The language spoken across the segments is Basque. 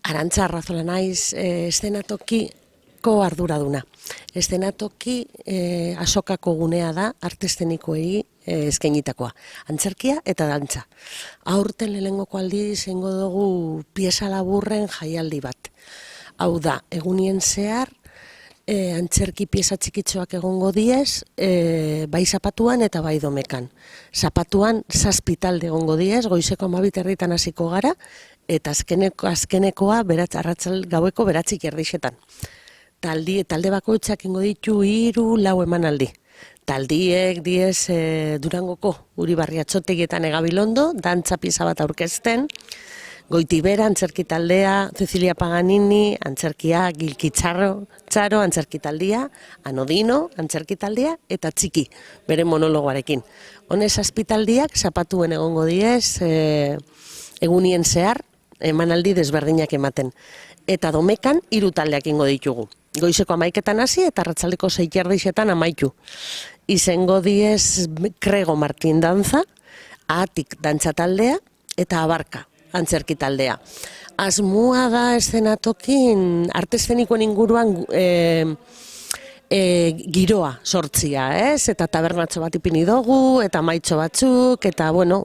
Arantza Arrazola naiz, eszenatokiko arduraduna. Eszenatoki asokako gunea da arte eszenikoei eskainitakoa. Antzerkia eta dantza. Aurten lehenengoko aldiz egingo dugu pieza laburren jaialdi bat. Hau da, egunien zehar, antzerki pieza txikitxoak egongo diez, bai zapatuan eta bai domekan. Zapatuan 7 talde egongo diez, goizeko 12 hasiko gara, eta azkenekoa gaueko 9:30. Talde bakoitzak ingo ditu 3-4 emanaldi. Taldiek diez Durangoko Uribarri Atxotegietan Gabilondo, dantza pieza bat aurkezten, Goitibera antzerki taldea, Cecilia Paganini antzerkia, Gilki Txaro antzerki taldea, Anodino antzerki taldea eta Txiki bere monologoarekin. Honez 7 taldiak zapatuen egongo diez egunien zehar emanaldi desberdinak ematen. Eta domekan 3 taldeak ingo ditugu. Goizeko 11 hasi eta arratsaldeko 6:30 amaitu. Izango diez Krego Martin dantza, Atik dantza taldea eta Abarka antzerki taldea. Asmoa da eszenatokin arte eszenikoen inguruan giroa sortzia, ez? Eta tabernatxo bat ipini dugu, eta maitxo batzuk, eta bueno,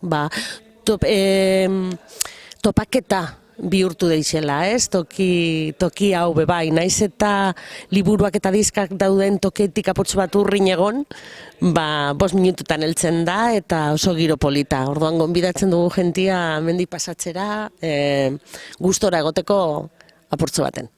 topaketa bihurtu deixela, ez? Toki hau bebai, naiz eta liburuak eta diskak dauden toketik apurtzu bat urrin egon, 5 minututan heltzen da eta oso giro polita. Orduan gonbidatzen dugu jentia mendi pasatzera, gustora egoteko apurtzu baten.